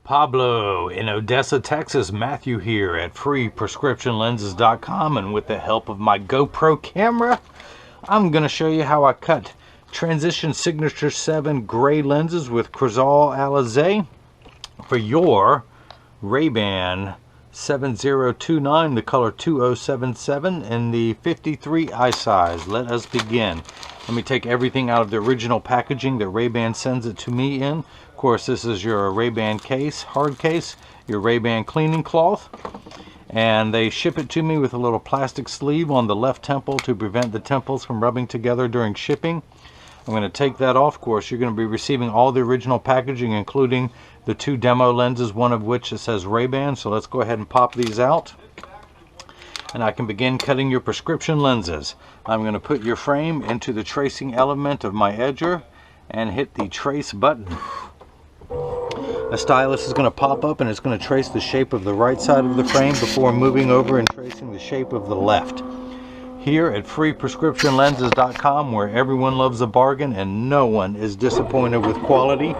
Pablo in Odessa, Texas. Matthew here at freeprescriptionlenses.com, and with the help of my GoPro camera, I'm going to show you how I cut Transition Signature 7 gray lenses with Crizal Anti Glare for your RayBan 7029, the color 2077, and the 53 eye size. Let us begin. Let me take everything out of the original packaging that RayBan sends it to me in. Of course, this is your RayBan case, hard case, your RayBan cleaning cloth, and they ship it to me with a little plastic sleeve on the left temple to prevent the temples from rubbing together during shipping. I'm going to take that off. Of course, you're going to be receiving all the original packaging, including the 2 demo lenses, one of which it says RayBan. So let's go ahead and pop these out, and I can begin cutting your prescription lenses. I'm going to put your frame into the tracing element of my edger and hit the trace button. A stylus is going to pop up and it's going to trace the shape of the right side of the frame before moving over and tracing the shape of the left. Here at freeprescriptionlenses.com, where everyone loves a bargain and no one is disappointed with quality,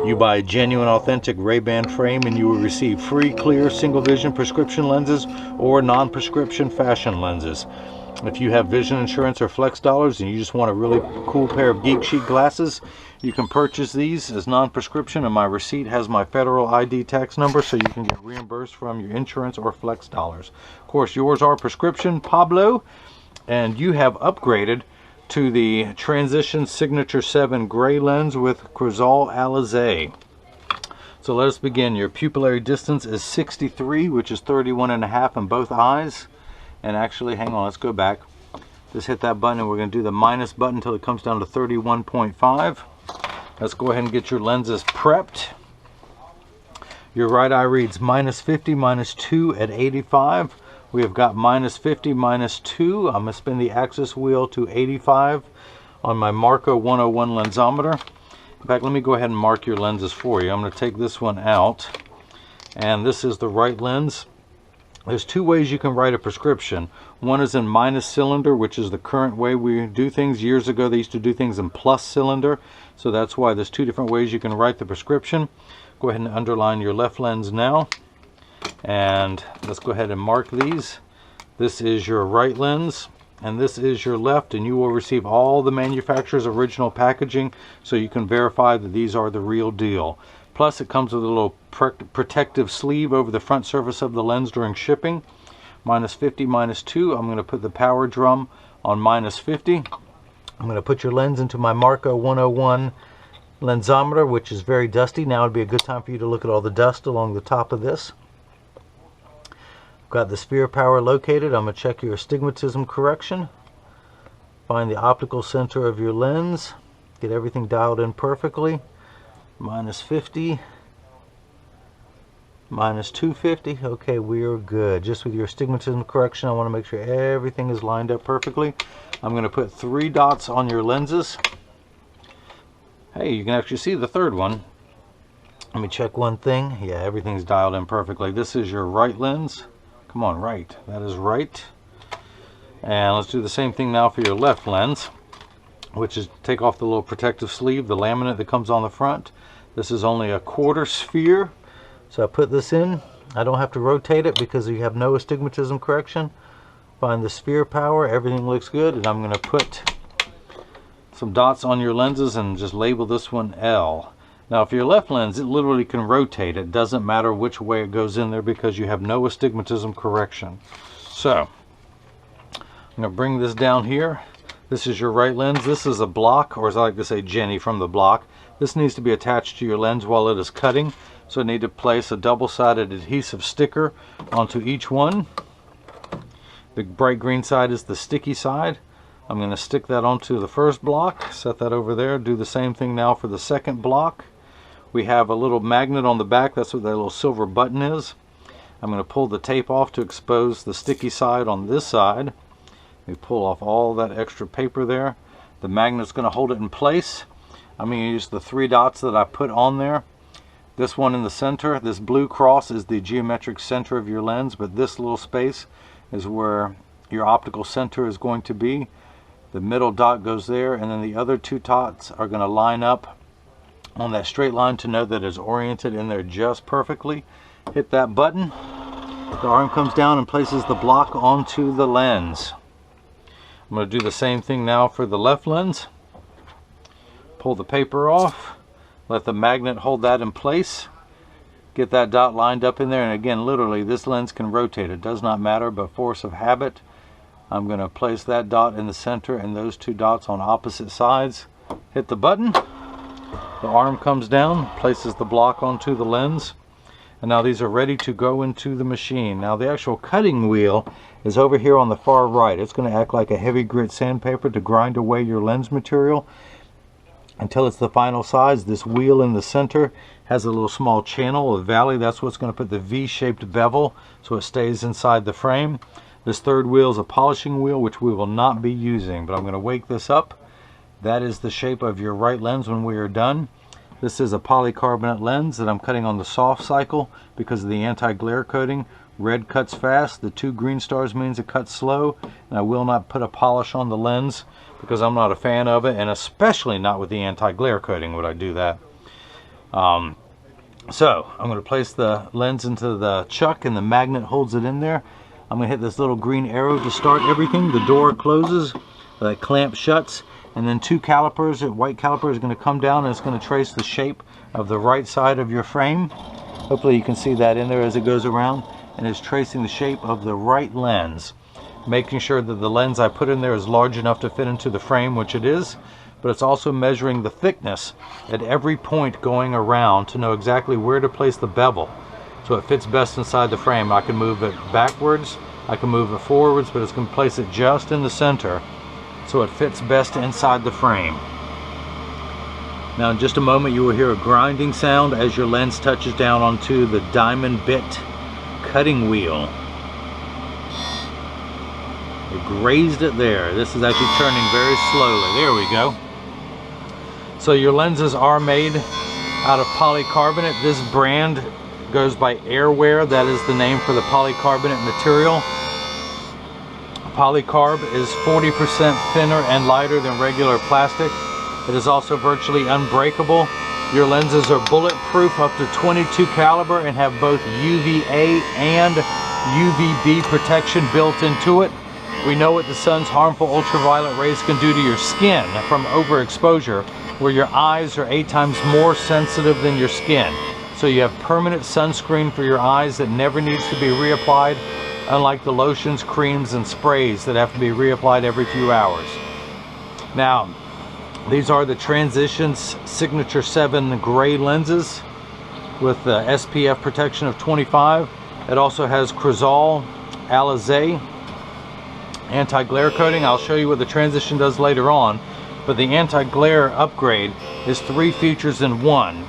you buy a genuine, authentic RayBan frame and you will receive free, clear, single vision prescription lenses or non-prescription fashion lenses. If you have vision insurance or flex dollars and you just want a really cool pair of Geek Chic glasses, you can purchase these as non-prescription, and my receipt has my federal ID tax number, so you can get reimbursed from your insurance or flex dollars. Of course, yours are prescription, Pablo, and you have upgraded to the Transition Signature 7 gray lens with Crizal Anti Glare. So let us begin. Your pupillary distance is 63, which is 31.5 in both eyes. And actually, hang on, let's go back. Just hit that button and we're going to do the minus button until it comes down to 31.5. Let's go ahead and get your lenses prepped. Your right eye reads minus 50, minus 2 at 85. We have got minus 50, minus 2. I'm going to spin the axis wheel to 85 on my Marco 101 lensometer. In fact, let me go ahead and mark your lenses for you. I'm going to take this one out, and this is the right lens. There's 2 ways you can write a prescription. One is in minus cylinder, which is the current way we do things. Years ago, they used to do things in plus cylinder. So that's why there's 2 different ways you can write the prescription. Go ahead and underline your left lens now. And let's go ahead and mark these. This is your right lens, and this is your left, and you will receive all the manufacturer's original packaging so you can verify that these are the real deal. Plus, it comes with a little protective sleeve over the front surface of the lens during shipping. Minus 50, minus 2. I'm going to put the power drum on minus 50. I'm going to put your lens into my Marco 101 lensometer, which is very dusty. Now would be a good time for you to look at all the dust along the top of this. I've got the sphere power located. I'm going to check your astigmatism correction. Find the optical center of your lens. Get everything dialed in perfectly. Minus 50, minus 250. Okay, we are good. Just with your astigmatism correction, I want to make sure everything is lined up perfectly. I'm going to put 3 dots on your lenses. Hey, you can actually see the third one. Let me check one thing. Yeah, everything's dialed in perfectly. This is your right lens. Come on, right. That is right. And let's do the same thing now for your left lens, which is take off the little protective sleeve, the laminate that comes on the front. This is only a 1/4 sphere, so I put this in. I don't have to rotate it because you have no astigmatism correction. Find the sphere power, everything looks good, and I'm going to put some dots on your lenses and just label this one L. Now, if your left lens, it literally can rotate. It doesn't matter which way it goes in there because you have no astigmatism correction. So, I'm going to bring this down here. This is your right lens. This is a block, or as I like to say, Jenny from the block. This needs to be attached to your lens while it is cutting. So I need to place a double-sided adhesive sticker onto each one. The bright green side is the sticky side. I'm going to stick that onto the first block, set that over there. Do the same thing now for the second block. We have a little magnet on the back. That's what that little silver button is. I'm going to pull the tape off to expose the sticky side on this side. We pull off all that extra paper there. The magnet's going to hold it in place. I'm going to use the 3 dots that I put on there. This one in the center, this blue cross, is the geometric center of your lens, but this little space is where your optical center is going to be. The middle dot goes there, and then the other 2 dots are going to line up on that straight line to know that it's oriented in there just perfectly. Hit that button. The arm comes down and places the block onto the lens. I'm going to do the same thing now for the left lens. Pull the paper off. Let the magnet hold that in place. Get that dot lined up in there, and again, literally, this lens can rotate. It does not matter, but force of habit. I'm going to place that dot in the center and those two dots on opposite sides. Hit the button. The arm comes down, places the block onto the lens, and now these are ready to go into the machine. Now the actual cutting wheel is over here on the far right. It's going to act like a heavy grit sandpaper to grind away your lens material until it's the final size. This wheel in the center has a little small channel, a valley. That's what's going to put the V-shaped bevel so it stays inside the frame. This third wheel is a polishing wheel, which we will not be using, but I'm going to wake this up. That is the shape of your right lens when we are done. This is a polycarbonate lens that I'm cutting on the soft cycle because of the anti-glare coating. Red cuts fast, the 2 green stars means it cuts slow, and I will not put a polish on the lens because I'm not a fan of it, and especially not with the anti-glare coating would I do that. So I'm going to place the lens into the chuck and the magnet holds it in there. I'm going to hit this little green arrow to start everything. The door closes, the clamp shuts, and then 2 calipers, white calipers, are going to come down and it's going to trace the shape of the right side of your frame. Hopefully you can see that in there as it goes around, and it's tracing the shape of the right lens, making sure that the lens I put in there is large enough to fit into the frame, which it is, but it's also measuring the thickness at every point going around to know exactly where to place the bevel so it fits best inside the frame. I can move it backwards, I can move it forwards, but it's going to place it just in the center so it fits best inside the frame. Now in just a moment you will hear a grinding sound as your lens touches down onto the diamond bit cutting wheel. It grazed it there. This is actually turning very slowly. There we go. So your lenses are made out of polycarbonate. This brand goes by Airwear. That is the name for the polycarbonate material. Polycarb is 40% thinner and lighter than regular plastic. It is also virtually unbreakable. Your lenses are bulletproof up to 22 caliber and have both UVA and UVB protection built into it. We know what the sun's harmful ultraviolet rays can do to your skin from overexposure, where your eyes are 8 times more sensitive than your skin. So you have permanent sunscreen for your eyes that never needs to be reapplied, unlike the lotions, creams, and sprays that have to be reapplied every few hours. Now, these are the Transitions Signature 7 gray lenses with the SPF protection of 25. It also has Crizal Anti Glare coating. I'll show you what the Transition does later on, but the anti-glare upgrade is 3 features in one.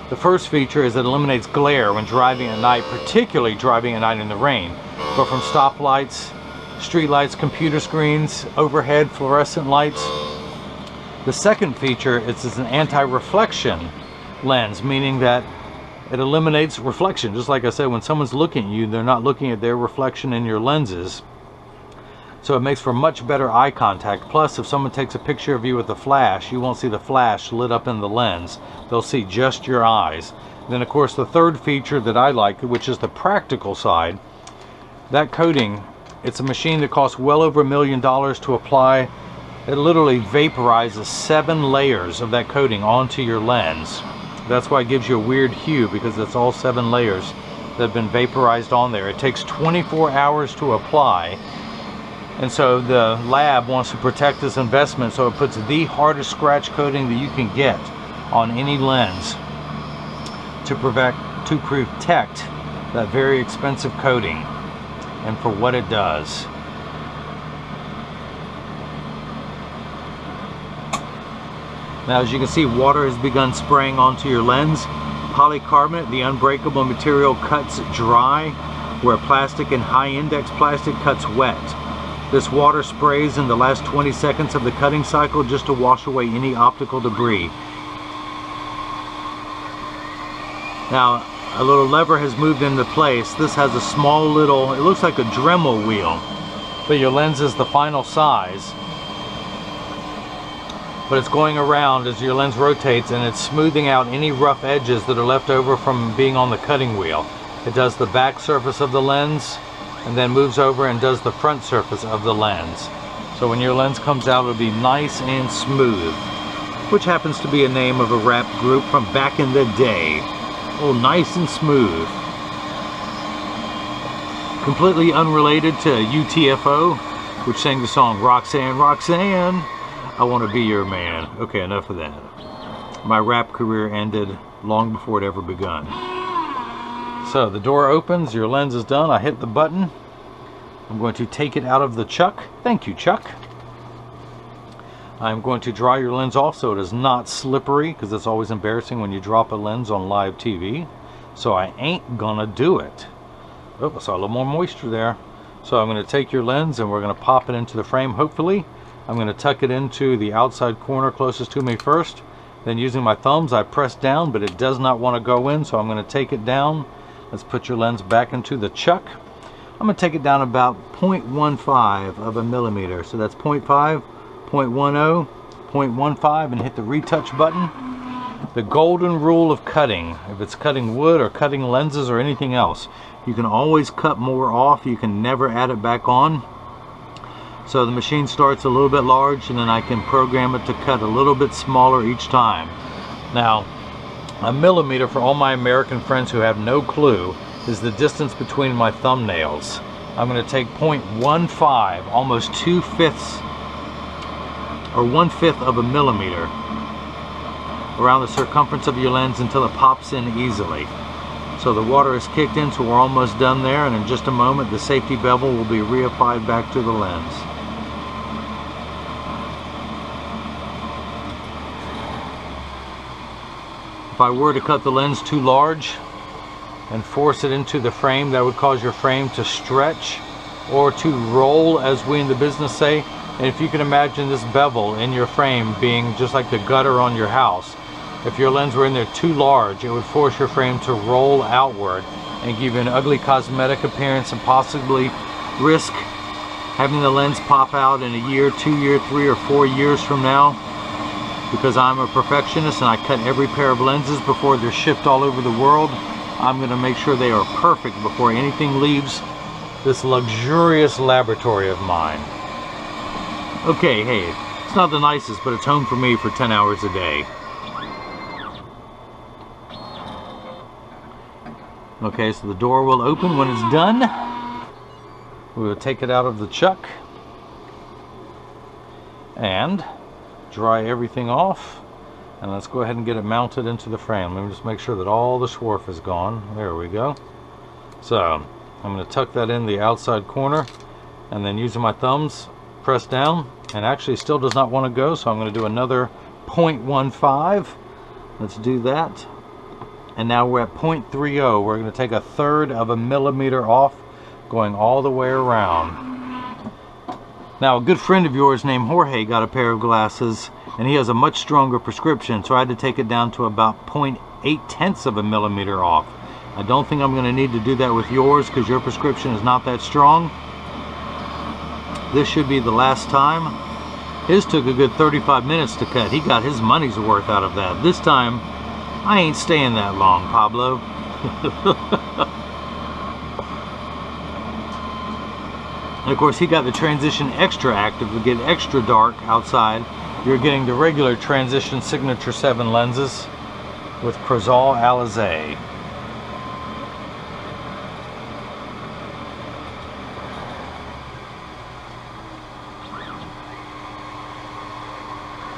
The first feature is it eliminates glare when driving at night, particularly driving at night in the rain, but from stoplights, street lights, computer screens, overhead fluorescent lights. The second feature is an anti-reflection lens, meaning that it eliminates reflection. Just like I said, when someone's looking at you, they're not looking at their reflection in your lenses. So it makes for much better eye contact. Plus, if someone takes a picture of you with a flash, you won't see the flash lit up in the lens. They'll see just your eyes. Then, of course, the third feature that I like, which is the practical side, that coating, it's a machine that costs well over $1 million to apply. It literally vaporizes 7 layers of that coating onto your lens. That's why it gives you a weird hue, because it's all 7 layers that have been vaporized on there. It takes 24 hours to apply. And so the lab wants to protect this investment, so it puts the hardest scratch coating that you can get on any lens to protect that very expensive coating and for what it does. Now, as you can see, water has begun spraying onto your lens. Polycarbonate, the unbreakable material, cuts dry, where plastic and high-index plastic cuts wet. This water sprays in the last 20 seconds of the cutting cycle just to wash away any optical debris. Now, a little lever has moved into place. This has a small little, it looks like a Dremel wheel, but your lens is the final size. but it's going around as your lens rotates, and it's smoothing out any rough edges that are left over from being on the cutting wheel. It does the back surface of the lens and then moves over and does the front surface of the lens. So when your lens comes out, it'll be nice and smooth, which happens to be a name of a rap group from back in the day. Oh, nice and smooth. Completely unrelated to UTFO, which sang the song Roxanne, Roxanne, I want to be your man. Okay, enough of that. My rap career ended long before it ever begun. So the door opens, your lens is done. I hit the button. I'm going to take it out of the chuck. Thank you, Chuck. I'm going to dry your lens off so it is not slippery, because it's always embarrassing when you drop a lens on live TV. So I ain't gonna do it. Oh, I saw a little more moisture there. So I'm going to take your lens and we're going to pop it into the frame, hopefully. I'm going to tuck it into the outside corner closest to me first. Then using my thumbs, I press down, but it does not want to go in, so I'm going to take it down. Let's put your lens back into the chuck. I'm going to take it down about 0.15 of a millimeter. So that's 0.5, 0.10, 0.15, and hit the retouch button. The golden rule of cutting, if it's cutting wood or cutting lenses or anything else, you can always cut more off. You can never add it back on. So the machine starts a little bit large, and then I can program it to cut a little bit smaller each time. Now, a millimeter, for all my American friends who have no clue, is the distance between my thumbnails. I'm going to take 0.15, almost 2/5 or 1/5 of a millimeter, around the circumference of your lens until it pops in easily. So the water is kicked in, so we're almost done there, and in just a moment the safety bevel will be reapplied back to the lens. If I were to cut the lens too large and force it into the frame, that would cause your frame to stretch or to roll, as we in the business say. And if you can imagine this bevel in your frame being just like the gutter on your house, if your lens were in there too large, it would force your frame to roll outward and give you an ugly cosmetic appearance, and possibly risk having the lens pop out in a year, 2 year, 3 or 4 years from now. Because I'm a perfectionist and I cut every pair of lenses before they're shipped all over the world, I'm going to make sure they are perfect before anything leaves this luxurious laboratory of mine. Okay, hey, it's not the nicest, but it's home for me for 10 hours a day. Okay, so the door will open when it's done. We will take it out of the chuck and dry everything off, and let's go ahead and get it mounted into the frame. Let me just make sure that all the swarf is gone. There we go. So I'm going to tuck that in the outside corner, and then using my thumbs press down, and actually still does not want to go, so I'm going to do another 0.15. Let's do that. And now we're at 0.30. We're going to take 1/3 of a millimeter off, going all the way around. Now, a good friend of yours named Jorge got a pair of glasses, and he has a much stronger prescription, so I had to take it down to about 0.8 of a millimeter off. I don't think I'm going to need to do that with yours, because your prescription is not that strong. This should be the last time. His took a good 35 minutes to cut. He got his money's worth out of that. This time, I ain't staying that long, Pablo. And of course, he got the transition extra active to get extra dark outside. You're getting the regular transition Signature 7 lenses with Crizal Anti Glare.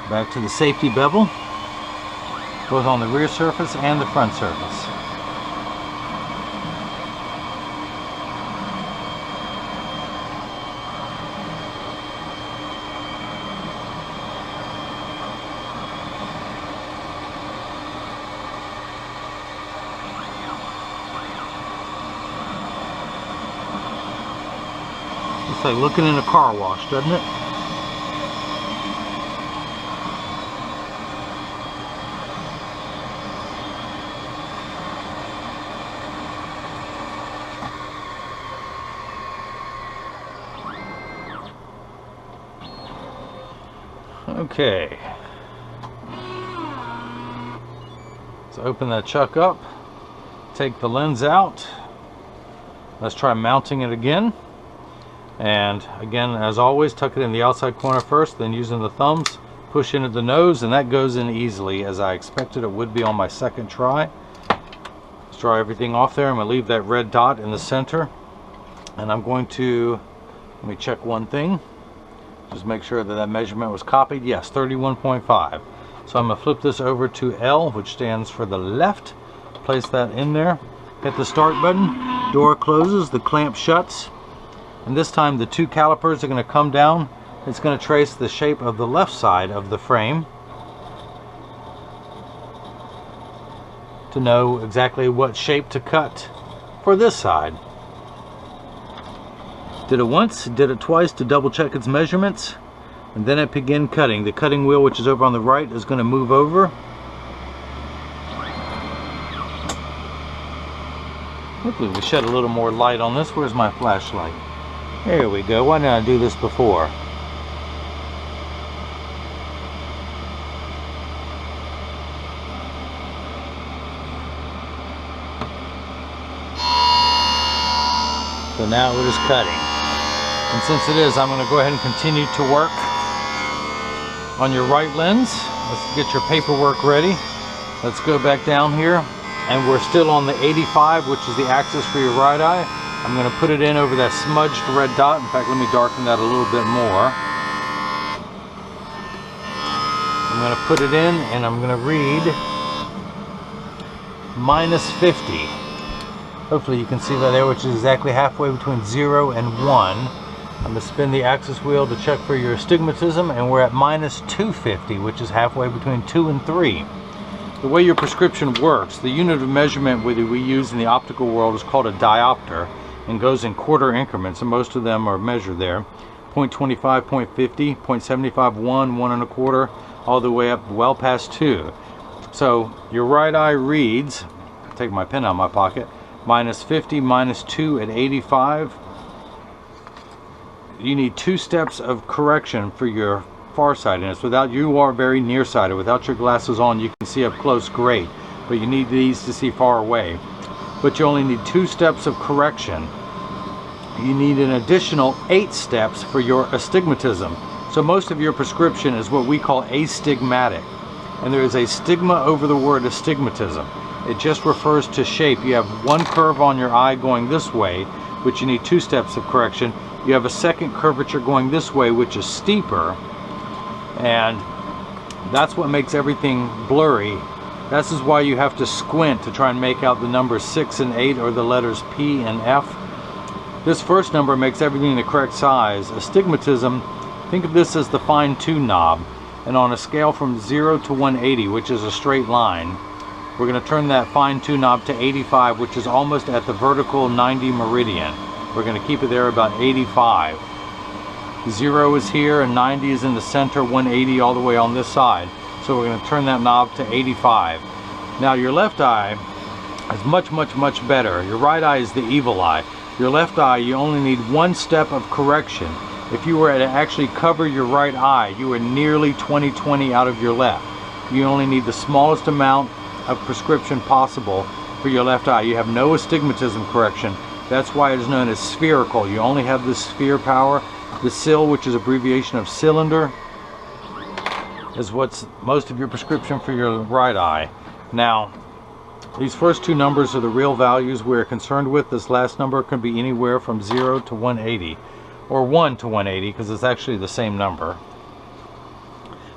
Back to the safety bevel, both on the rear surface and the front surface. It's like looking in a car wash, doesn't it? Okay, Let's open that chuck up, take the lens out. Let's try mounting it again. And again, as always, tuck it in the outside corner first, then using the thumbs, push into the nose, and that goes in easily as I expected it would be on my second try. Let's dry everything off there. I'm going to leave that red dot in the center. And I'm going to, let me check one thing. Just make sure that that measurement was copied. Yes, 31.5. So I'm going to flip this over to L, which stands for the left. Place that in there. Hit the start button. Door closes, the clamp shuts. And this time the two calipers are going to come down. It's going to trace the shape of the left side of the frame to know exactly what shape to cut for this side. Did it once, did it twice to double check its measurements, and then it began cutting. The cutting wheel, which is over on the right, is going to move over. Hopefully we shed a little more light on this. Where's my flashlight? There we go. Why didn't I do this before? So now we're just cutting. And since it is, I'm going to go ahead and continue to work on your right lens. Let's get your paperwork ready. Let's go back down here. And we're still on the 85, which is the axis for your right eye. I'm going to put it in over that smudged red dot. In fact, let me darken that a little bit more. I'm going to put it in and I'm going to read -50. Hopefully you can see that there, which is exactly halfway between 0 and 1. I'm going to spin the axis wheel to check for your astigmatism, and we're at -250, which is halfway between 2 and 3. The way your prescription works, the unit of measurement we use in the optical world is called a diopter and goes in quarter increments, and most of them are measured there. 0.25, 0.50, 0.75, 1, 1 1/4, all the way up well past 2. So your right eye reads, take my pen out of my pocket, -50, -2 at 85. You need 2 steps of correction for your farsightedness. Without, you are very nearsighted. Without your glasses on, you can see up close great, but you need these to see far away. But you only need 2 steps of correction. You need an additional 8 steps for your astigmatism. So most of your prescription is what we call astigmatic, and there is a stigma over the word astigmatism. It just refers to shape. You have one curve on your eye going this way, which you need 2 steps of correction. You have a second curvature going this way, which is steeper, and that's what makes everything blurry. This is why you have to squint to try and make out the numbers 6 and 8 or the letters P and F. This first number makes everything the correct size. Astigmatism, think of this as the fine-tune knob, and on a scale from 0 to 180, which is a straight line, we're going to turn that fine-tune knob to 85, which is almost at the vertical 90 meridian. We're going to keep it there about 85. 0 is here and 90 is in the center, 180 all the way on this side. So we're going to turn that knob to 85. Now your left eye is much better. Your right eye is the evil eye. Your left eye, you only need 1 step of correction. If you were to actually cover your right eye, you are nearly 20/20 out of your left. You only need the smallest amount of prescription possible for your left eye. You have no astigmatism correction. That's why it is known as spherical. You only have the sphere power. The SIL, which is abbreviation of cylinder, is what's most of your prescription for your right eye. Now, these first 2 numbers are the real values we're concerned with. This last number can be anywhere from 0 to 180, or 1 to 180, because it's actually the same number.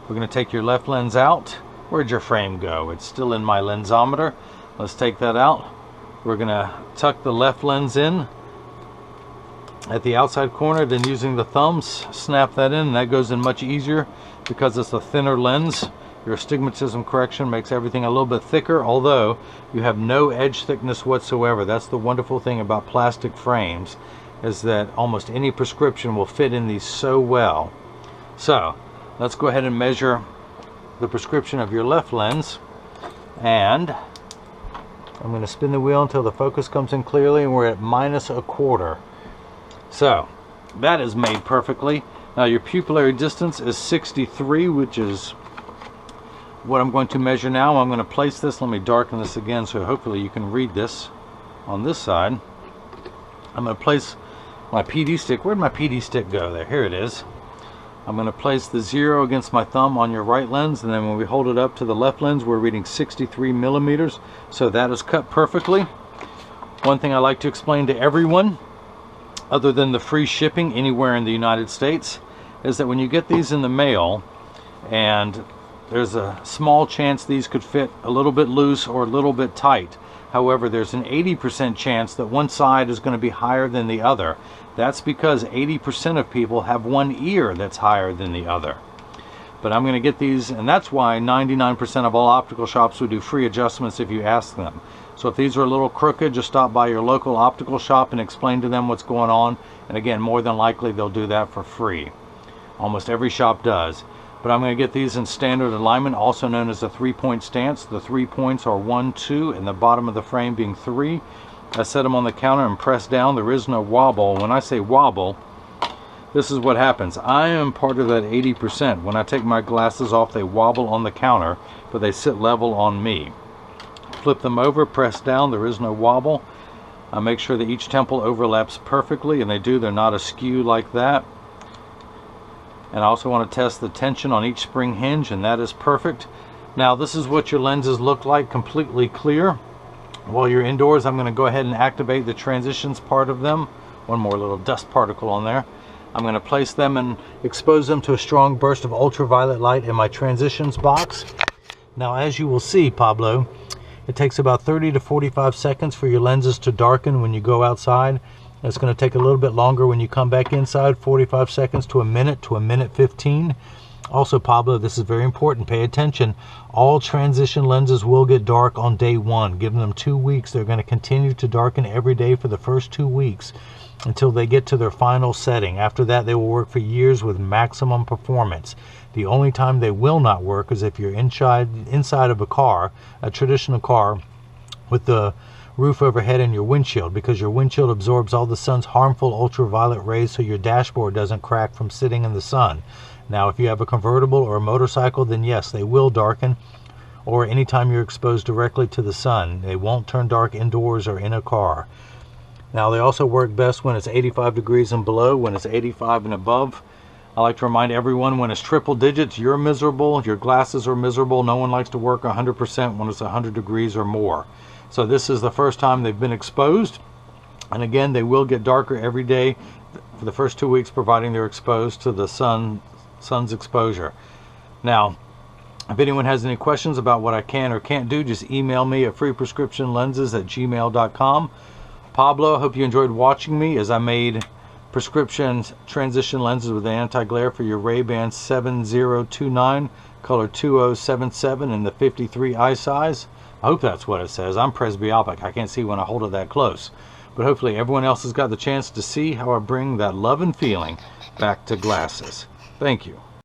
We're going to take your left lens out. Where'd your frame go? It's still in my lensometer. Let's take that out. We're going to tuck the left lens in at the outside corner, then using the thumbs, snap that in, and that goes in much easier because it's a thinner lens. Your astigmatism correction makes everything a little bit thicker, although you have no edge thickness whatsoever. That's the wonderful thing about plastic frames, is that almost any prescription will fit in these so well. So let's go ahead and measure the prescription of your left lens, and I'm going to spin the wheel until the focus comes in clearly, and we're at -1/4. So that is made perfectly. Now your pupillary distance is 63, which is what I'm going to measure now, I'm going to place this. Let me darken this again so hopefully you can read this on this side. I'm going to place my PD stick. Where'd my PD stick go? There, here it is. I'm going to place the 0 against my thumb on your right lens, and then when we hold it up to the left lens, we're reading 63 millimeters. So that is cut perfectly. One thing I like to explain to everyone, other than the free shipping anywhere in the United States, is that when you get these in the mail, and there's a small chance these could fit a little bit loose or a little bit tight. However, there's an 80% chance that one side is going to be higher than the other. That's because 80% of people have one ear that's higher than the other. But I'm going to get these, and that's why 99% of all optical shops would do free adjustments if you ask them. So if these are a little crooked, just stop by your local optical shop and explain to them what's going on. And again, more than likely they'll do that for free. Almost every shop does. But I'm going to get these in standard alignment, also known as a 3-point stance. The 3 points are 1, 2, and the bottom of the frame being 3. I set them on the counter and press down. There is no wobble. When I say wobble, this is what happens. I am part of that 80%. When I take my glasses off, they wobble on the counter, but they sit level on me. Flip them over, press down. There is no wobble. I make sure that each temple overlaps perfectly, and they do. They're not askew like that. And I also want to test the tension on each spring hinge, and that is perfect. Now this is what your lenses look like, completely clear. While you're indoors, I'm going to go ahead and activate the transitions part of them. One more little dust particle on there. I'm going to place them and expose them to a strong burst of ultraviolet light in my transitions box. Now as you will see, Pablo, it takes about 30 to 45 seconds for your lenses to darken when you go outside. It's going to take a little bit longer when you come back inside, 45 seconds to a minute 15. Also, Pablo, this is very important. Pay attention. All transition lenses will get dark on day 1. Give them 2 weeks. They're going to continue to darken every day for the first 2 weeks until they get to their final setting. After that, they will work for years with maximum performance. The only time they will not work is if you're inside of a car, a traditional car, with the roof overhead and your windshield, because your windshield absorbs all the sun's harmful ultraviolet rays so your dashboard doesn't crack from sitting in the sun. Now if you have a convertible or a motorcycle, then yes, they will darken, or anytime you're exposed directly to the sun. They won't turn dark indoors or in a car. Now they also work best when it's 85 degrees and below. When it's 85 and above, I like to remind everyone, when it's triple digits, you're miserable, your glasses are miserable. No one likes to work 100% when it's 100 degrees or more. So this is the first time they've been exposed, and again, they will get darker every day for the first 2 weeks, providing they're exposed to the sun's exposure. Now, if anyone has any questions about what I can or can't do, just email me at freeprescriptionlenses@gmail.com. Pablo, I hope you enjoyed watching me as I made prescription transition lenses with anti-glare for your RayBan 7029, color 2077 in the 53 eye size. I hope that's what it says. I'm presbyopic. I can't see when I hold it that close. But hopefully everyone else has got the chance to see how I bring that love and feeling back to glasses. Thank you.